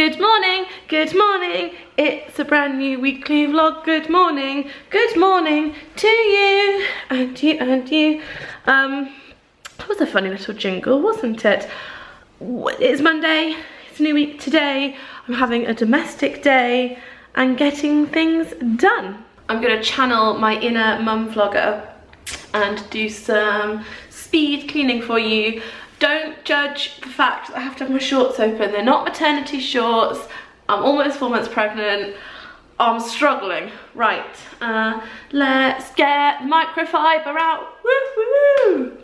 Good morning, it's a brand new weekly vlog. Good morning to you and you and you. That was a funny little jingle, wasn't it? It's Monday, it's a new week. Today I'm having a domestic day and getting things done. I'm gonna channel my inner mum vlogger and do some speed cleaning for you. Don't judge the fact that I have to have my shorts open. They're not maternity shorts. I'm almost 4 months pregnant. I'm struggling. Right, let's get the microfiber out. Woo woo!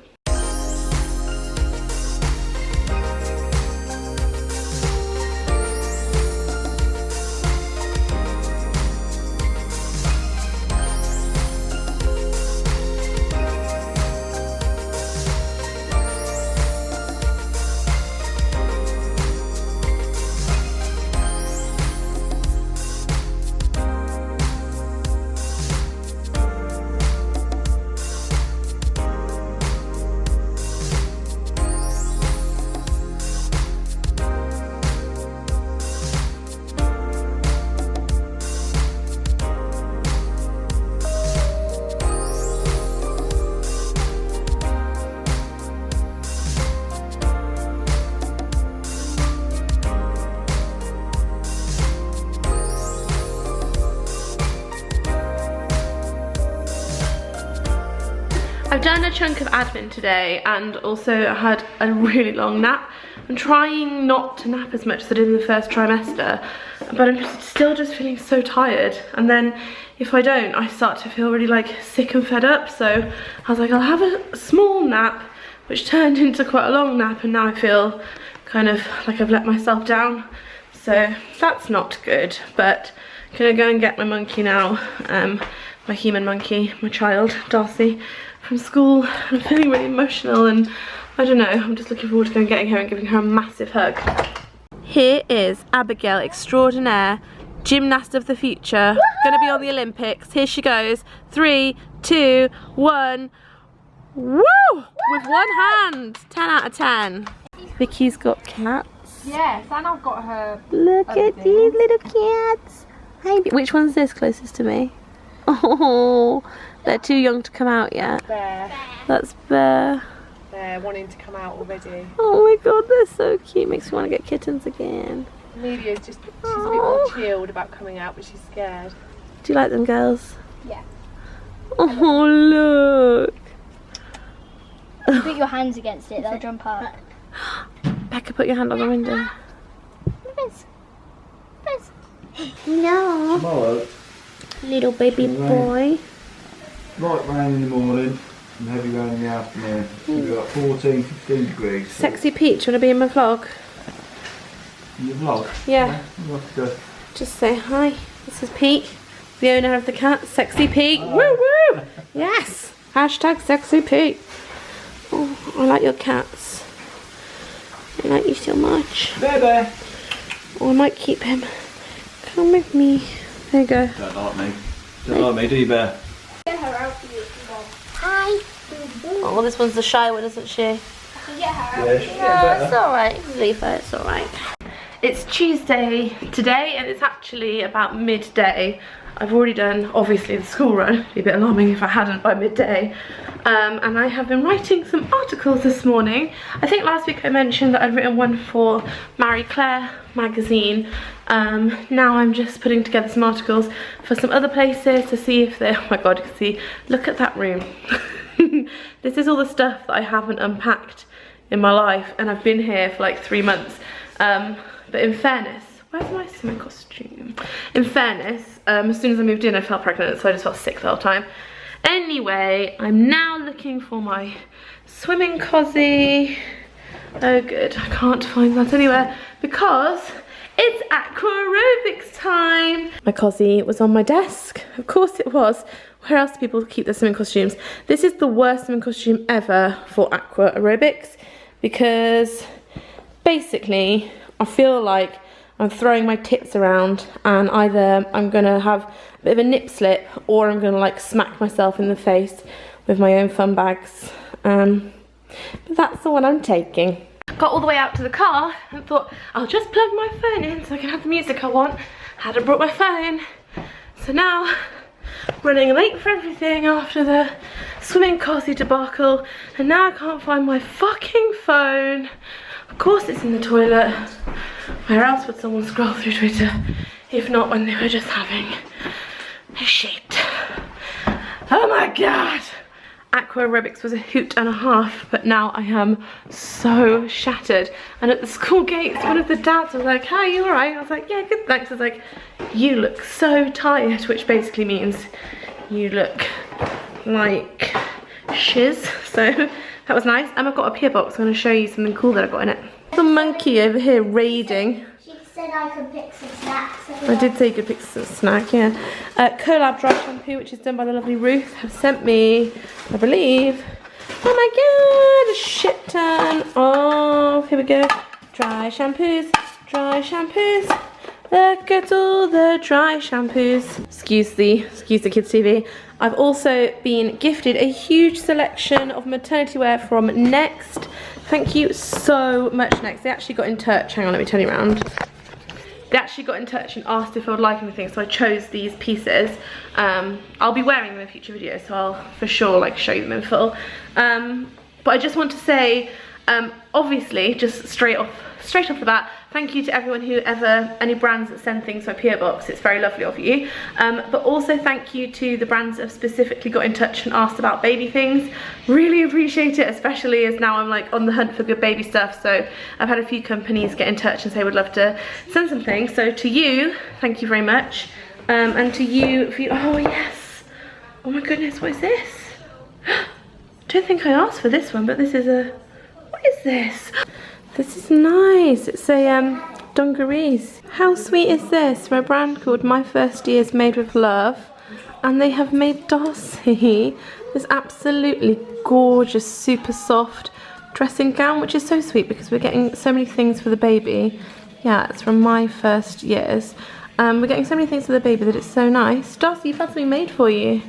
I've done a chunk of admin today and also had a really long nap. I'm trying not to nap as much as I did in the first trimester, but I'm still just feeling so tired. And then if I don't, I start to feel really like sick and fed up. So I was like, I'll have a small nap, which turned into quite a long nap, and now I feel kind of like I've let myself down. So that's not good, but I'm gonna go and get my monkey now, my human monkey, my child, Darcy, from school. I'm feeling really emotional and I don't know, I'm just looking forward to going getting her and giving her a massive hug. Here is Abigail Extraordinaire, gymnast of the future, gonna be on the Olympics. Here she goes, 3, 2, 1, woo! With one hand, 10 out of 10. Vicky's got cats. Yes, and I've got her. Look at these little cats. Hi, which one's this closest to me? Oh, they're too young to come out yet. Bear. That's Bear. They're wanting to come out already. Oh my god, they're so cute. Makes me want to get kittens again. Amelia's she's a bit more chilled about coming out, but she's scared. Do you like them girls? Yeah. Oh, look. Put your hands against it, they'll jump up. Becca, put your hand on the window. No. Tomorrow, Little baby boy. light rain in the morning and heavy rain in the afternoon. We've got 14, 15 degrees. So Sexy Pete, do you want to be in my vlog? in the vlog. Yeah. We'll have to Just say hi. This is Pete, the owner of the cat. Sexy Pete. Woo woo! Yes! Hashtag Sexy Pete. Oh, I like your cats. I like you so much. Bear. Oh, I might keep him. Come with me. There you go. Don't like me. Don't like me, do you, Bear? Get her out for you if you want. Hi. Oh, well, this one's the shy one, isn't she? I can get her out. Yeah, she's getting It's better. alright. Leave her, it's alright. It's Tuesday today and it's actually about midday. I've already done, obviously, the school run. It'd be a bit alarming if I hadn't by midday. And I have been writing some articles this morning. I think last week I mentioned that I'd written one for Marie Claire magazine. Now I'm just putting together some articles for some other places to see if they're, oh my god, you can see, look at that room. This is all the stuff that I haven't unpacked in my life, and I've been here for like 3 months. But in fairness, where's my swimming costume? In fairness, as soon as I moved in I felt pregnant, so I just felt sick the whole time. Anyway, I'm now looking for my swimming cozy. Oh good, I can't find that anywhere because it's aqua aerobics time. My cozy was on my desk. Of course it was. Where else do people keep their swimming costumes? This is the worst swimming costume ever for aqua aerobics because basically I feel like I'm throwing my tits around and either I'm gonna have a bit of a nip slip or I'm gonna like smack myself in the face with my own fun bags. But that's the one I'm taking. Got all the way out to the car and thought I'll just plug my phone in so I can have the music I want. Hadn't brought my phone. So now, running late for everything after the swimming costume debacle, and now I can't find my fucking phone. Of course it's in the toilet. Where else would someone scroll through Twitter if not when they were just having a shit? Oh my god! Aqua aerobics was a hoot and a half, but now I am so shattered. And at the school gates, one of the dads was like, "Hi, you alright?" I was like, "Yeah, good, thanks." I was like, "You look so tired," which basically means you look like shiz. So that was nice. And I've got a peer box. I'm going to show you something cool that I got in it. The monkey over here raiding. She said I could pick some snacks. I did say you could pick some snack, yeah. Collab dry shampoo, which is done by the lovely Ruth, have sent me, I believe. Oh my god, a shit ton of, here we go, dry shampoos, dry shampoos. Look at all the dry shampoos. Excuse the kids' TV. I've also been gifted a huge selection of maternity wear from Next. Thank you so much, Next. They actually got in touch. Hang on, let me turn you around. They actually got in touch and asked if I would like anything, so I chose these pieces. I'll be wearing them in future videos, so I'll for sure like show you them in full. But I just want to say, obviously, just straight off the bat, thank you to everyone any brands that send things to my PO box. It's very lovely of you. But also thank you to the brands that have specifically got in touch and asked about baby things. Really appreciate it, especially as now I'm like on the hunt for good baby stuff. So I've had a few companies get in touch and say would love to send some things. So to you, thank you very much. And to you, oh yes. Oh my goodness, what is this? I don't think I asked for this one, but this is what is this? This is nice. It's a dungarees. How sweet is this? For a brand called My First Year's Made with Love. And they have made Darcy this absolutely gorgeous, super soft dressing gown, which is so sweet because we're getting so many things for the baby. Yeah, it's from My First Year's. We're getting so many things for the baby that it's so nice. Darcy, you've had something made for you.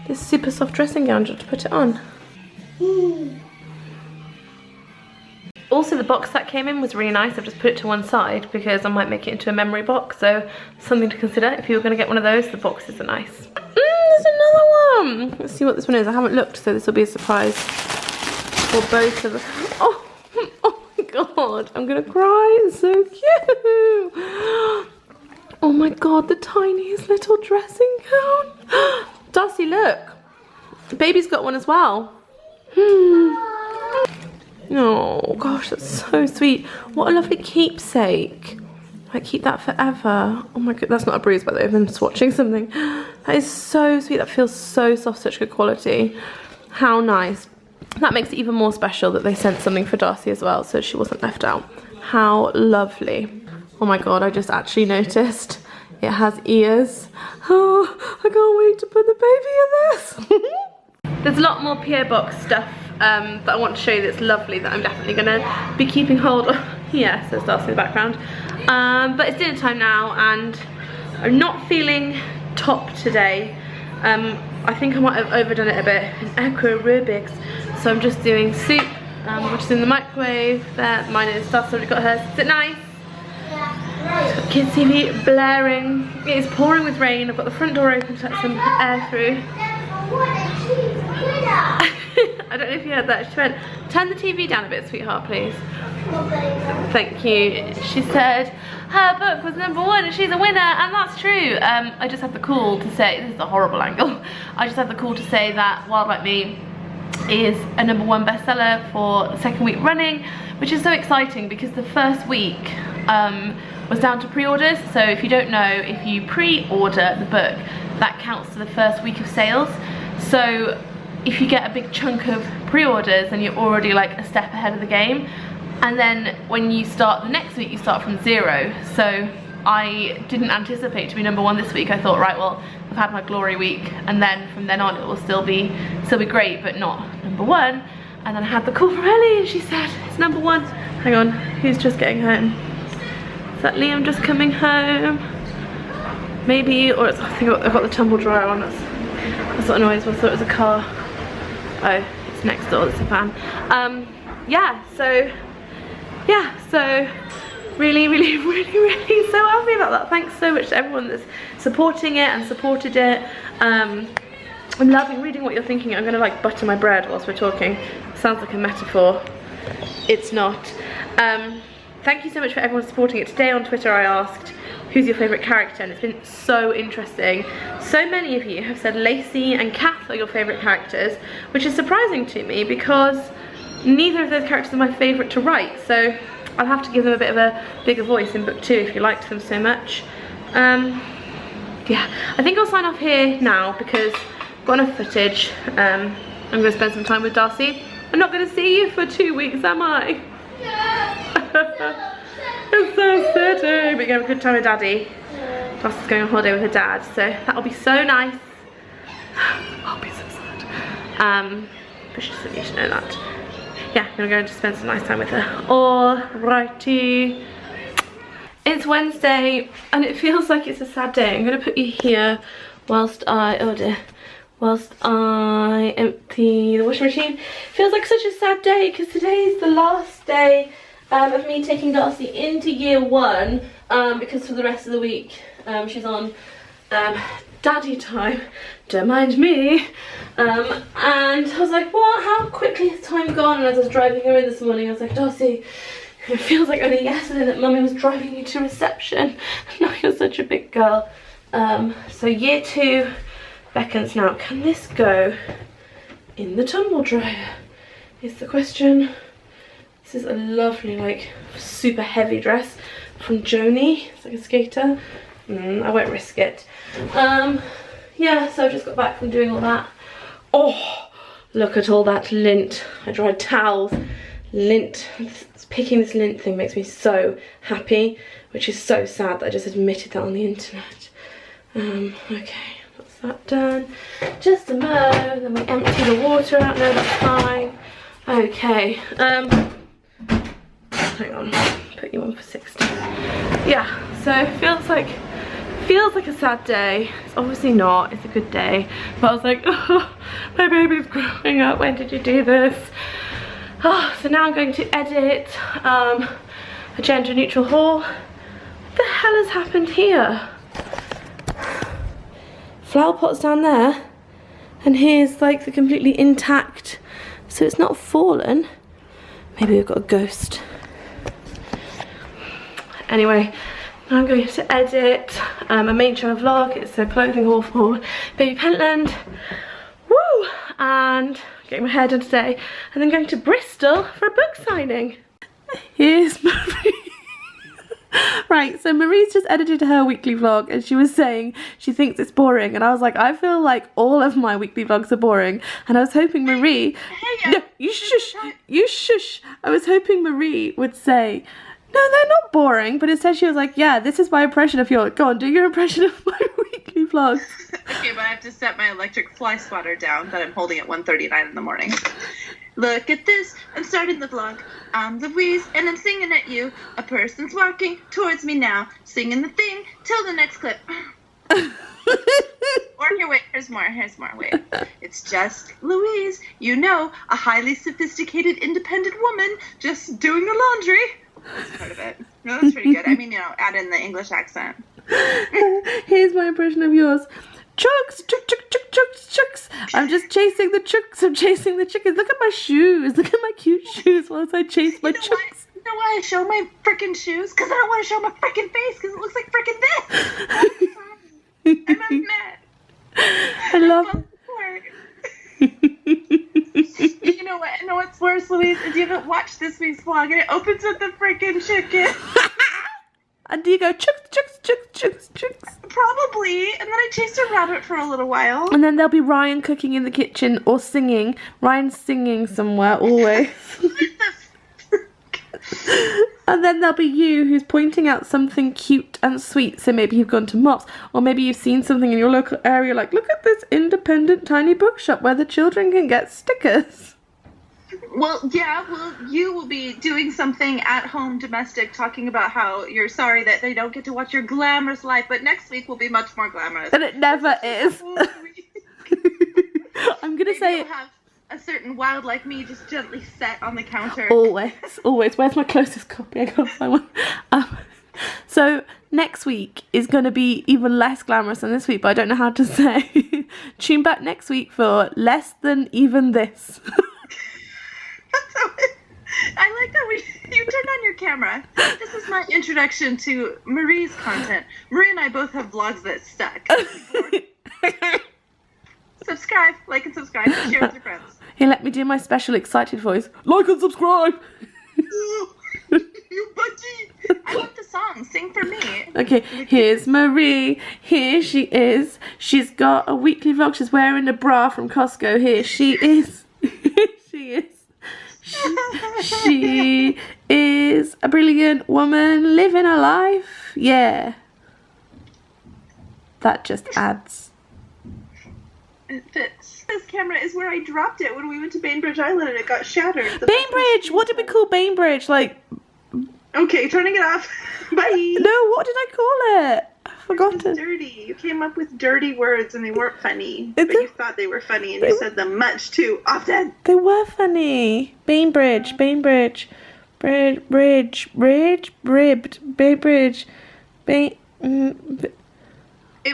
This super soft dressing gown, just to put it on. Also, the box that came in was really nice. I've just put it to one side because I might make it into a memory box, so something to consider. If you were going to get one of those, the boxes are nice. There's another one. Let's see what this one is. I haven't looked, so this will be a surprise for both of us. Oh my god, I'm going to cry. It's so cute. Oh my god, the tiniest little dressing gown. Darcy, look. The baby's got one as well. Oh gosh, that's so sweet. What a lovely keepsake. I keep that forever. Oh my god, that's not a bruise by the way, I've been swatching something. That is so sweet. That feels so soft, such good quality. How nice. That makes it even more special that they sent something for Darcy as well, so she wasn't left out. How lovely. Oh my god, I just actually noticed it has ears. Oh, I can't wait to put the baby in this. There's a lot more PO box stuff that I want to show you that's lovely that I'm definitely going to be keeping hold of. Yeah, says Darcy in the background. But it's dinner time now and I'm not feeling top today. I think I might have overdone it a bit in aqua aerobics. So I'm just doing soup, which is in the microwave. There, mine is. Darcy's already got hers. Is it nice? Yeah. Kids TV blaring. It is pouring with rain. I've got the front door open to let some air through. I don't know if you heard that. She went, "Turn the TV down a bit, sweetheart, please." Thank you. She said her book was #1 and she's a winner, and that's true. I just had the call to say, this is a horrible angle. I just had the call to say that Wild Like Me is a #1 bestseller for the second week running, which is so exciting because the first week was down to pre-orders. So if you don't know, if you pre-order the book, that counts to the first week of sales. So if you get a big chunk of pre-orders, then you're already like a step ahead of the game. And then when you start the next week, you start from 0. So I didn't anticipate to be #1 this week. I thought, right, well, I've had my glory week, and then from then on it will still be great, but not #1. And then I had the call from Ellie, and she said it's #1. Hang on, who's just getting home? Is that Liam just coming home? Maybe, or it's, I think I've got the tumble dryer on. That's what noise was. I thought it was a car. Oh, it's next door. It's a van. Yeah, so yeah, so really so happy about that. Thanks so much to everyone that's supporting it and supported it. I'm loving reading what you're thinking. I'm gonna like butter my bread whilst we're talking. Sounds like a metaphor. It's not. Thank you so much for everyone supporting it. Today on Twitter I asked who's your favourite character, and it's been so interesting. So many of you have said Lacey and Kath are your favourite characters, which is surprising to me because neither of those characters are my favourite to write, so I'll have to give them a bit of a bigger voice in book 2 if you liked them so much. Yeah, I think I'll sign off here now because I've got enough footage. I'm going to spend some time with Darcy. I'm not going to see you for 2 weeks, am I? It's so silly, but you're going to have a good time with Daddy. Darcy's going on holiday with her dad, so that'll be so nice. I'll be so sad. But she doesn't need to know that. Yeah, I'm going to spend some nice time with her. Alrighty. It's Wednesday and it feels like it's a sad day. I'm going to put you here whilst I empty the washing machine. Feels like such a sad day because today is the last day of me taking Darcy into year 1 because for the rest of the week she's on daddy time, don't mind me. And I was like, what, how quickly has time gone? And as I was driving her in this morning I was like, Darcy, it feels like only yesterday that mummy was driving you to reception. Now you're such a big girl. So year 2 beckons now. Can this go in the tumble dryer is the question. This is a lovely, like, super heavy dress from Joni. It's like a skater. I won't risk it. Yeah, so I just got back from doing all that. Oh, look at all that lint. I dried towels, lint. Picking this lint thing makes me so happy, which is so sad that I just admitted that on the internet. Okay, that's that done. Just a mo, then we empty the water out. No, that's fine. Okay, hang on, put you on for 60. Yeah, so it feels like a sad day. It's obviously not, it's a good day. But I was like, oh, my baby's growing up, when did you do this? Oh, so now I'm going to edit a gender neutral haul. What the hell has happened here? Flower pot's down there, and here's like the completely intact, so it's not fallen. Maybe we've got a ghost. Anyway, I'm going to edit a main channel vlog. It's a clothing haul for Baby Pentland. Woo! And getting my hair done today, and then going to Bristol for a book signing. Here's Marie. Right, so Marie's just edited her weekly vlog and she was saying she thinks it's boring, and I was like, I feel like all of my weekly vlogs are boring, and I was hoping Marie... No, you shush, you shush. I was hoping Marie would say, no, they're not boring, but instead she was like, yeah, this is my impression of your... Go on, do your impression of my weekly vlogs. Okay, but I have to set my electric fly swatter down that I'm holding at 1:39 in the morning. Look at this, I'm starting the vlog. I'm Louise, and I'm singing at you. A person's walking towards me now, singing the thing till the next clip. Or here, wait, here's more, wait. It's just Louise, you know, a highly sophisticated, independent woman just doing the laundry. That's part of it. No, that's pretty good. I mean, you know, add in the English accent. Here's my impression of yours. Chooks, chook, chook, chook, chooks, chooks. I'm just chasing the chooks. I'm chasing the chickens. Look at my shoes. Look at my cute shoes whilst I chase my chooks. You know why I show my freaking shoes? Because I don't want to show my freaking face because it looks like freaking this. I'm a mess. I love You know what? I know what's worse, Louise, is you haven't watched this week's vlog and it opens with the freaking chicken. And do you go chooks, chooks, chooks, chooks, chooks? Probably. And then I chased a rabbit for a little while. And then there'll be Ryan cooking in the kitchen or singing. Ryan's singing somewhere always. And then there'll be you who's pointing out something cute and sweet. So maybe you've gone to Mops, or maybe you've seen something in your local area like, look at this independent tiny bookshop where the children can get stickers. Well, yeah, well, you will be doing something at home domestic, talking about how you're sorry that they don't get to watch your glamorous life, but next week will be much more glamorous. And it never is. I'm going to say... a certain wild like me just gently set on the counter. Always, always. Where's my closest copy? I gotta find one. So next week is going to be even less glamorous than this week, but I don't know how to say. Tune back next week for less than even this. I like that you turned on your camera. This is my introduction to Marie's content. Marie and I both have vlogs that suck. Subscribe, like and subscribe, and share with your friends. Here, let me do my special excited voice. Like and subscribe! You budgie! I want the song. Sing for me. Okay, here's Marie. Here she is. She's got a weekly vlog. She's wearing a bra from Costco. Here she is. She is. She is a brilliant woman living her life. Yeah. That just adds. It fits. This camera is where I dropped it when we went to Bainbridge Island and it got shattered. Bainbridge! What did we call Bainbridge? Like. Okay, turning it off. Bye. No, what did I call it? I've forgotten. It's dirty. You came up with dirty words and they weren't funny. But you thought they were funny and you said them much too often. They were funny. Bainbridge, Bainbridge, Bridge, Ribbed, Bainbridge, It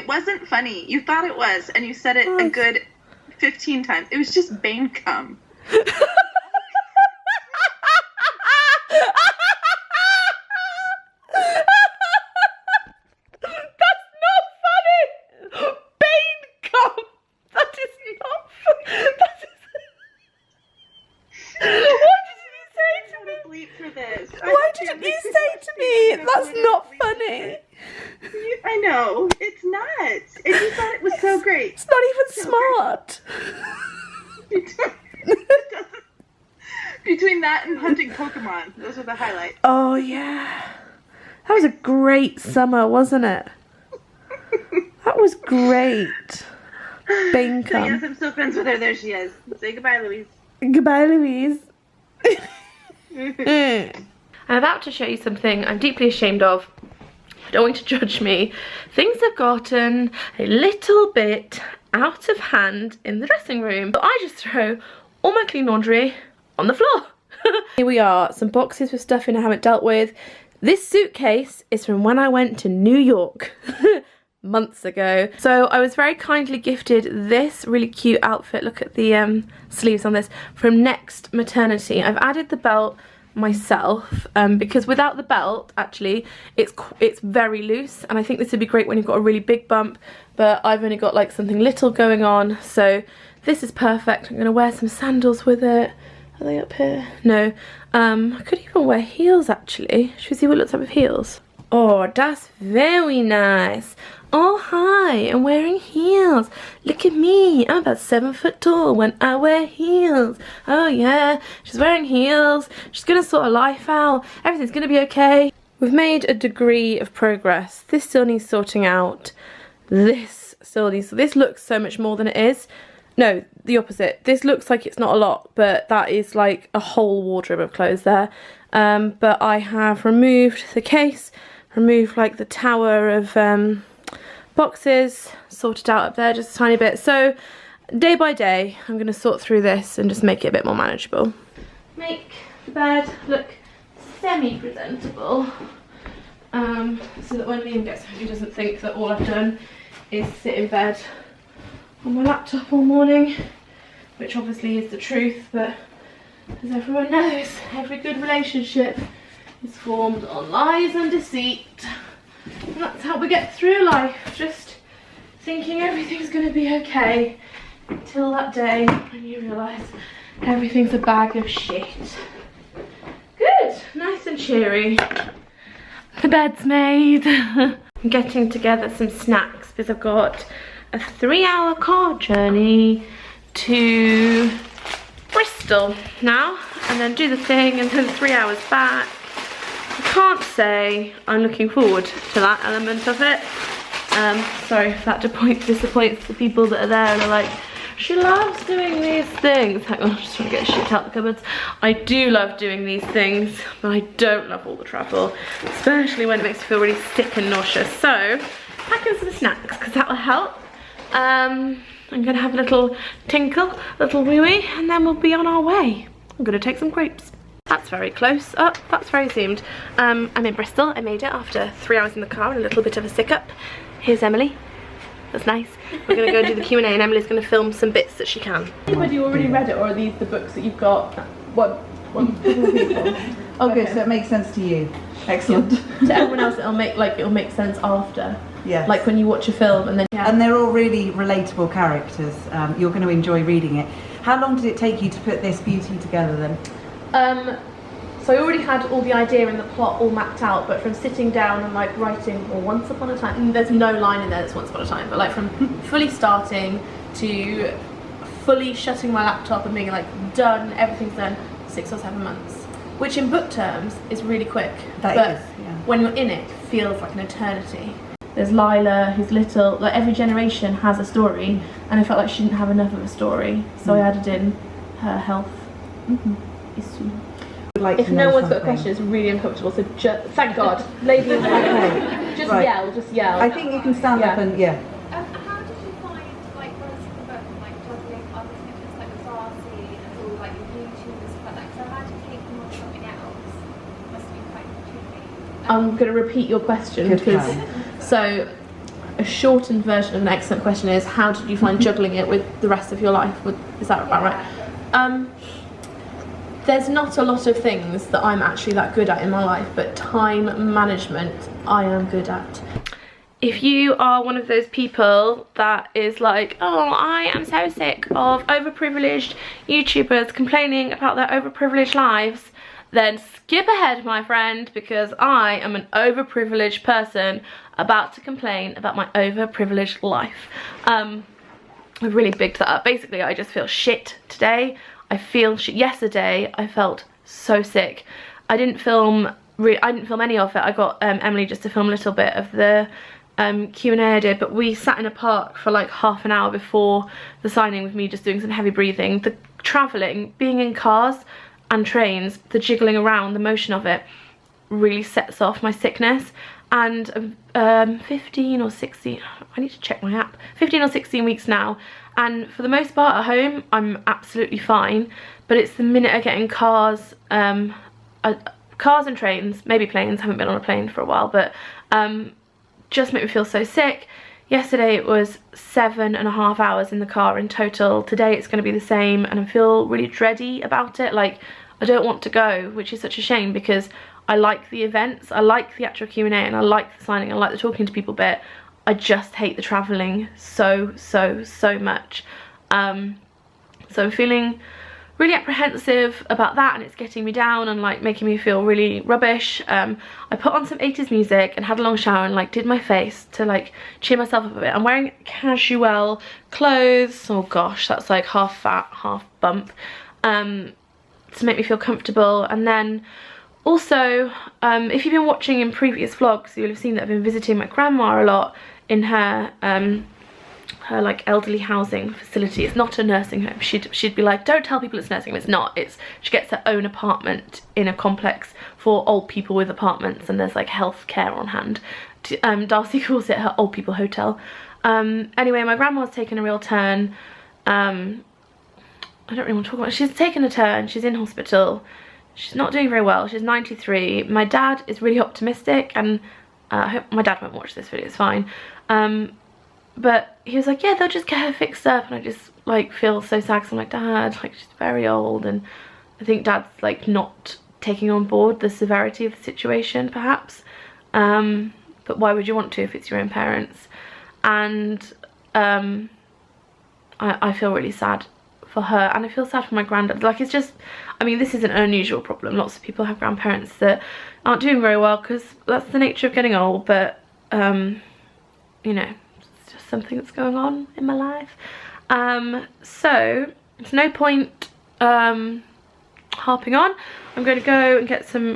wasn't funny. You thought it was, and you said it a good 15 times. It was just Baincum. Why didn't you say to me, that's not funny? I know, it's not. And you thought it was so great. It's not even smart. Between that and hunting Pokemon, those are the highlights. Oh, yeah. That was a great summer, wasn't it? That was great. Baincum. So yes, I'm still friends with her. There she is. Say goodbye, Louise. Goodbye, Louise. I'm about to show you something I'm deeply ashamed of. I don't want you to judge me. Things have gotten a little bit out of hand in the dressing room. So I just throw all my clean laundry on the floor. Here we are, some boxes with stuff in I haven't dealt with. This suitcase is from when I went to New York months ago. So I was very kindly gifted this really cute outfit. Look at the sleeves on this, from Next Maternity. I've added the belt myself because without the belt actually it's very loose, and I think this would be great when you've got a really big bump, but I've only got like something little going on, so this is perfect. I'm gonna wear some sandals with it. Are they up here? No. I could even wear heels actually. Should we see what it looks like with heels? Oh, that's very nice. Oh, hi, I'm wearing heels. Look at me, I'm about 7 foot tall when I wear heels. Oh yeah, she's wearing heels. She's gonna sort her life out. Everything's gonna be okay. We've made a degree of progress. This still needs sorting out. This still needs, this looks so much more than it is. No, the opposite. This looks like it's not a lot, but that is like a whole wardrobe of clothes there. But I have removed the case, removed like the tower of boxes, sorted out up there just a tiny bit. So day by day I'm going to sort through this and just make it a bit more manageable. Make the bed look semi-presentable, so that when Liam gets home he doesn't think that all I've done is sit in bed on my laptop all morning, which obviously is the truth, but as everyone knows, every good relationship is formed on lies and deceit. And that's how we get through life, just thinking everything's going to be okay until that day when you realise everything's a bag of shit. Good, nice and cheery. The bed's made. I'm getting together some snacks because I've got a 3-hour car journey to Bristol now, and then do the thing and then 3 hours back. I can't say I'm looking forward to that element of it. Sorry if that disappoints the people that are there and are like, she loves doing these things. Hang on, I'm just trying to get shit out the cupboards. I do love doing these things, but I don't love all the travel, especially when it makes me feel really sick and nauseous. So, pack in some snacks, because that will help I'm gonna have a little tinkle, a little wee-wee, and then we'll be on our way. I'm gonna take some grapes. That's very close. Oh, that's very zoomed. I'm in Bristol. I made it after 3 hours in the car and a little bit of a sick up. Here's Emily. That's nice. We're gonna go do the Q&A and Emily's gonna film some bits that she can. Have you already read it, or are these the books that you've got? One people? Oh, good. So it makes sense to you. Excellent. To everyone else, it'll make sense after. Yeah. Like when you watch a film and then. Yeah. And they're all really relatable characters. You're going to enjoy reading it. How long did it take you to put this beauty together then? So I already had all the idea and the plot all mapped out, but from sitting down and like writing, or Once Upon a Time, there's no line in there that's Once Upon a Time, but like from fully starting to fully shutting my laptop and being like done, everything's done, 6 or 7 months. Which in book terms is really quick. But yeah. when you're in it feels like an eternity. There's Lila, who's little, like every generation has a story, and I felt like she didn't have enough of a story, so I added in her health issue. Like if no one's got a question, it's really uncomfortable, so thank God. Lady in Okay. just Right. yell. I think you can stand up and, How did you find, like, writing the book and, like, juggling other commitments like Zasi and all, like, YouTube and stuff like that? Because I imagine taking on something else must be quite tricky. I'm going to repeat your question, Good because plan. so a shortened version of an excellent question is, how did you find juggling it with the rest of your life? Is that about right? There's not a lot of things that I'm actually that good at in my life, but time management I am good at. If you are one of those people that is like, oh, I am so sick of overprivileged YouTubers complaining about their overprivileged lives, then skip ahead, my friend, because I am an overprivileged person about to complain about my overprivileged life. I've really bigged that up. Basically, I just feel shit today. I feel shit. Yesterday, I felt so sick. I didn't film any of it. I got Emily just to film a little bit of the Q&A I did, but we sat in a park for like half an hour before the signing with me just doing some heavy breathing. The travelling, being in cars and trains, the jiggling around, the motion of it really sets off my sickness. And 15 or 16, I need to check my app, 15 or 16 weeks now, and for the most part at home I'm absolutely fine, but it's the minute I get in cars and trains, maybe planes, haven't been on a plane for a while, but just make me feel so sick. Yesterday it was 7.5 hours in the car in total. Today it's going to be the same, and I feel really dready about it. Like, I don't want to go, which is such a shame, because I like the events, I like the actual Q&A, and I like the signing, I like the talking to people bit. I just hate the travelling so much. So I'm feeling really apprehensive about that, and it's getting me down and like making me feel really rubbish. I put on some 80s music and had a long shower and like did my face to like cheer myself up a bit. I'm wearing casual clothes. Oh gosh, that's like half fat, half bump, to make me feel comfortable. And then also, if you've been watching in previous vlogs, you'll have seen that I've been visiting my grandma a lot in her her like elderly housing facility. It's not a nursing home. She'd be like, don't tell people it's nursing home. It's not. She gets her own apartment in a complex for old people with apartments, and there's like health care on hand. Darcy calls it her old people hotel. Anyway, my grandma's taken a real turn. I don't really want to talk about it. She's taken a turn. She's in hospital. She's not doing very well. She's 93. My dad is really optimistic, and I hope my dad won't watch this video, it's fine. But he was like, yeah, they'll just get her fixed up, and I just like feel so sad, because I'm like, Dad, like, she's very old, and I think Dad's like not taking on board the severity of the situation, perhaps. But why would you want to if it's your own parents? And I feel really sad for her, and I feel sad for my granddad. Like, it's just, I mean, this is an unusual problem. Lots of people have grandparents that aren't doing very well, because that's the nature of getting old, but you know, it's just something that's going on in my life. So there's no point harping on. I'm going to go and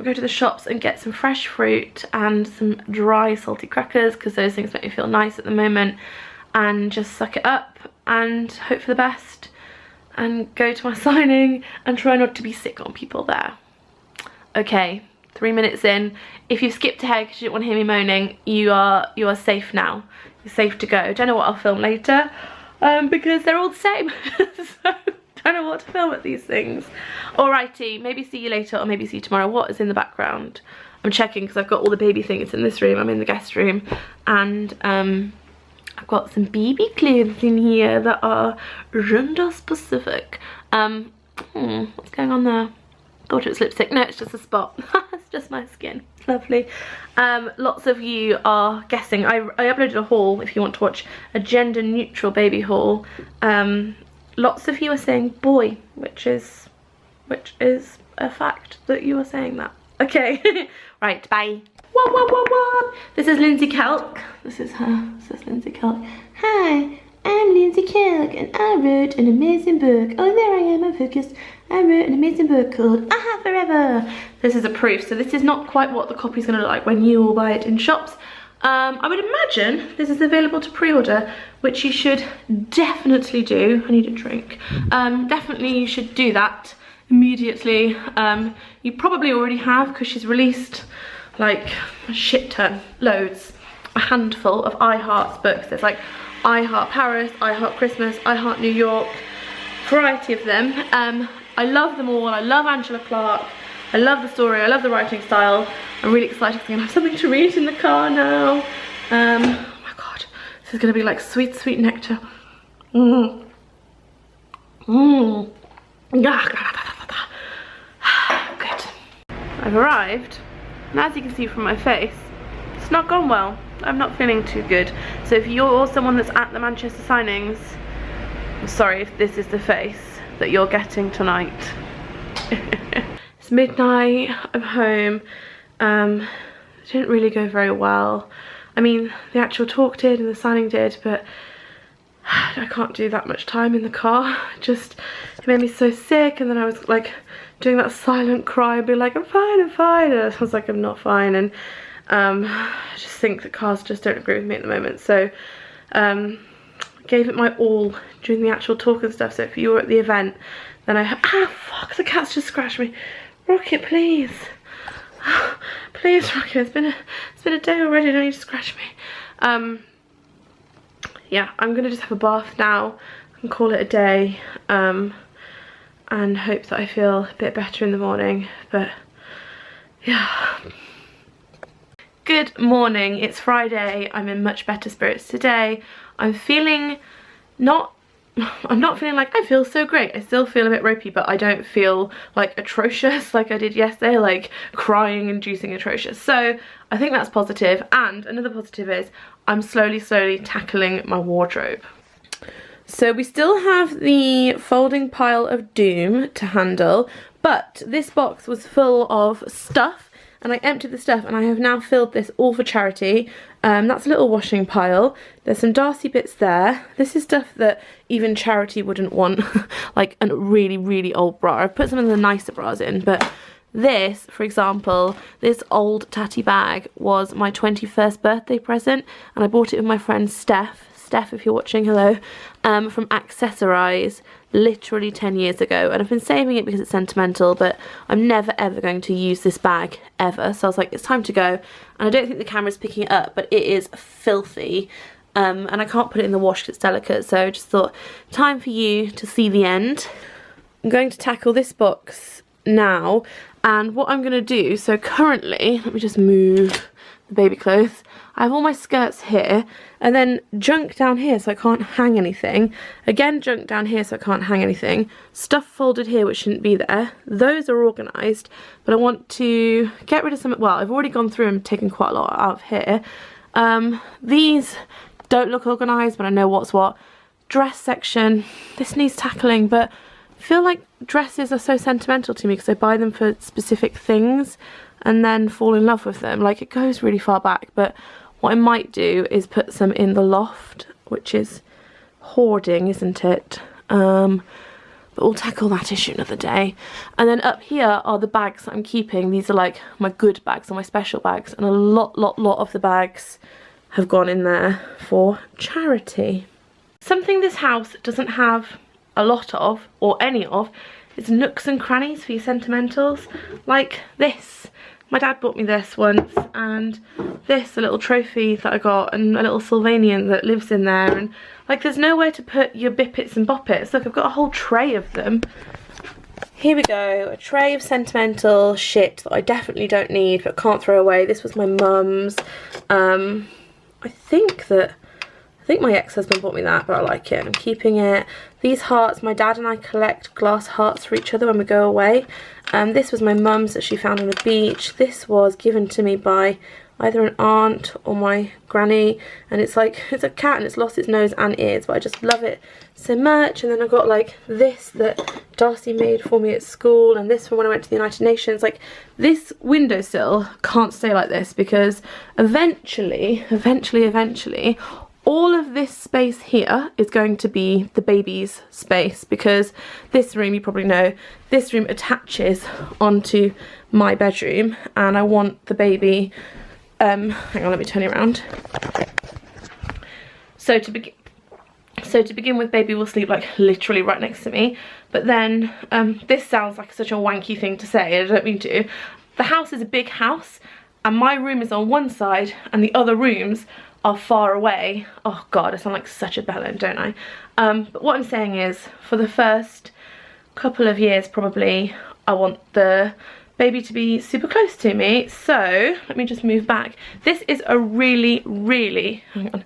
go to the shops and get some fresh fruit and some dry salty crackers, because those things make me feel nice at the moment, and just suck it up and hope for the best, and go to my signing and try not to be sick on people there. Okay, 3 minutes in. If you've skipped ahead because you didn't want to hear me moaning, you are safe now. safe to go. Don't know what I'll film later because they're all the same. So don't know what to film at these things. Alrighty, maybe see you later or maybe see you tomorrow. What is in the background? I'm checking because I've got all the baby things in this room. I'm in the guest room and I've got some baby clothes in here that are gender specific. What's going on there? Thought it was lipstick. No, it's just a spot. It's just my skin. Lovely. Lots of you are guessing. I uploaded a haul if you want to watch a gender neutral baby haul. Lots of you are saying boy, which is a fact that you are saying that. Okay. Right, bye. What? This is Lindsay Kelk. This is her. This is Lindsay Kelk. Hi, I'm Lindsay Kelk and I wrote an amazing book. Oh, there I am, I'm focused. I wrote an amazing book called Aha Forever. This is a proof, so this is not quite what the copy's going to look like when you all buy it in shops. I would imagine this is available to pre-order, which you should definitely do. I need a drink. Definitely you should do that immediately. You probably already have because she's released like a shit ton, loads, a handful of I Heart's books. There's like I Heart Paris, I Heart Christmas, I Heart New York, variety of them. I love them all. I love Angela Clark. I love the story. I love the writing style. I'm really excited because I'm gonna have something to read in the car now. Oh my god, this is gonna be like sweet, sweet nectar. Good. I've arrived, and as you can see from my face, it's not gone well. I'm not feeling too good. So if you're someone that's at the Manchester signings, I'm sorry if this is the face that you're getting tonight. It's midnight, I'm home. It didn't really go very well. I mean, the actual talk did and the signing did, but I can't do that much time in the car. It made me so sick, and then I was like doing that silent cry, being like, I'm fine, I'm fine. And I was like, I'm not fine. And I just think that cars just don't agree with me at the moment. So gave it my all during the actual talk and stuff. So if you were at the event, then fuck, the cat's just scratched me. Rocket, please. Please, Rocket, it's been a day already, don't you scratch me. Yeah, I'm gonna just have a bath now and call it a day, and hope that I feel a bit better in the morning. But yeah. Good morning, it's Friday. I'm in much better spirits today. I'm not feeling like I feel so great. I still feel a bit ropey, but I don't feel like atrocious like I did yesterday, like crying inducing atrocious. So I think that's positive. And another positive is I'm slowly tackling my wardrobe. So we still have the folding pile of doom to handle, but this box was full of stuff and I emptied the stuff, and I have now filled this all for charity. That's a little washing pile. There's some Darcy bits there. This is stuff that even charity wouldn't want, like a really old bra. I've put some of the nicer bras in, but this, for example, this old tatty bag was my 21st birthday present, and I bought it with my friend Steph, if you're watching, hello, from Accessorize, literally 10 years ago. And I've been saving it because it's sentimental, but I'm never ever going to use this bag ever. So I was like, it's time to go. And I don't think the camera's picking it up, but it is filthy. And I can't put it in the wash because it's delicate. So I just thought, time for you to see the end. I'm going to tackle this box now. And what I'm going to do, so currently, let me just move the baby clothes. I have all my skirts here, and then junk down here so I can't hang anything. Again, junk down here so I can't hang anything. Stuff folded here which shouldn't be there. Those are organised, but I want to get rid of some. Well, I've already gone through and taken quite a lot out of here. These don't look organised, but I know what's what. Dress section, this needs tackling, but I feel like dresses are so sentimental to me because I buy them for specific things and then fall in love with them. Like, it goes really far back, but what I might do is put some in the loft, which is hoarding, isn't it? But we'll tackle that issue another day. And then up here are the bags that I'm keeping. These are like my good bags or my special bags, and a lot of the bags have gone in there for charity. Something this house doesn't have a lot of, or any of, is nooks and crannies for your sentimentals, like this. My dad bought me this once, and this, a little trophy that I got, and a little Sylvanian that lives in there, and like there's nowhere to put your bippets and boppets. Look, I've got a whole tray of them. Here we go, a tray of sentimental shit that I definitely don't need but can't throw away. This was my mum's. I think my ex-husband bought me that, but I like it and I'm keeping it. These hearts, my dad and I collect glass hearts for each other when we go away. This was my mum's that she found on a beach. This was given to me by either an aunt or my granny, and it's like, it's a cat and it's lost its nose and ears, but I just love it so much. And then I got like this that Darcy made for me at school, and this from when I went to the United Nations. Like, this windowsill can't stay like this, because eventually all of this space here is going to be the baby's space, because this room, you probably know, this room attaches onto my bedroom, and I want the baby, hang on, let me turn it around. So to begin with, baby will sleep like literally right next to me, but then, this sounds like such a wanky thing to say, I don't mean to. The house is a big house, and my room is on one side, and the other rooms are far away. Oh god, I sound like such a bellend, don't I? But what I'm saying is, for the first couple of years probably, I want the baby to be super close to me. So let me just move back. This is a really hang on,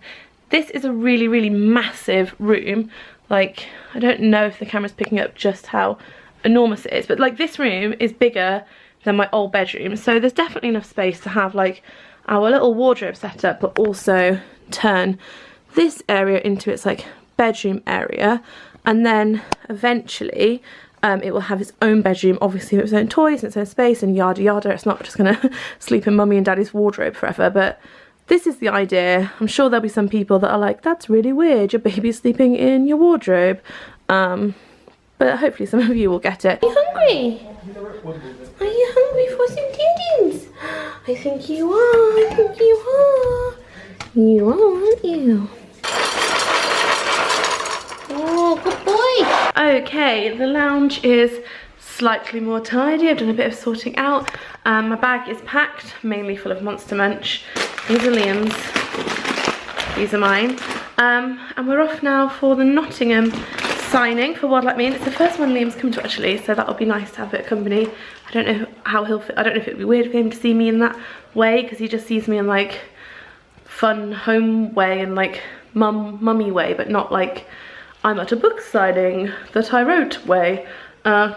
this is a really massive room. Like, I don't know if the camera's picking up just how enormous it is, but like this room is bigger than my old bedroom, so there's definitely enough space to have like our little wardrobe set up, but also turn this area into its like bedroom area, and then eventually it will have its own bedroom, obviously with its own toys and its own space and yada yada. It's not just gonna sleep in mummy and daddy's wardrobe forever, but this is the idea. I'm sure there'll be some people that are like, that's really weird, your baby's sleeping in your wardrobe, but hopefully some of you will get it. Are you hungry? Are you hungry for some tiddies? I think you are, I think you are. You are, aren't you? Oh, good boy. Okay, the lounge is slightly more tidy. I've done a bit of sorting out. My bag is packed, mainly full of Monster Munch. These are Liam's, these are mine. And we're off now for the Nottingham signing for Wild Like Me, and it's the first one Liam's come to actually, so that'll be nice to have a bit of company. I don't know how he'll fit. I don't know if it'd be weird for him to see me in that way, because he just sees me in like fun home way and like mummy way, but not like I'm at a book signing that I wrote way. I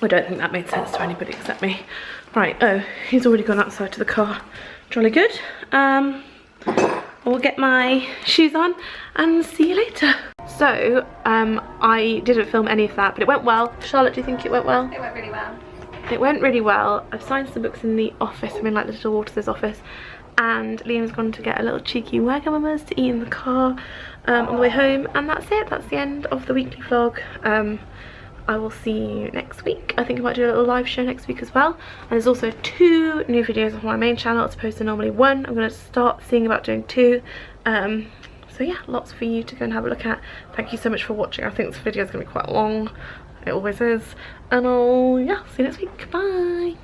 don't think that made sense to anybody except me. Right, oh, he's already gone outside to the car. Jolly good. I'll get my shoes on and see you later. So, I didn't film any of that, but it went well. Charlotte, do you think it went well? It went really well. It went really well. I've signed some books in the office. I'm in like the little Waters' office. And Liam's gone to get a little cheeky Wagamama's to eat in the car on the way home. And that's it. That's the end of the weekly vlog. I will see you next week. I think I might do a little live show next week as well. And there's also 2 new videos on my main channel as opposed to normally 1. I'm going to start seeing about doing 2. So yeah, lots for you to go and have a look at. Thank you so much for watching. I think this video is going to be quite long. It always is. And I'll, yeah, see you next week. Bye.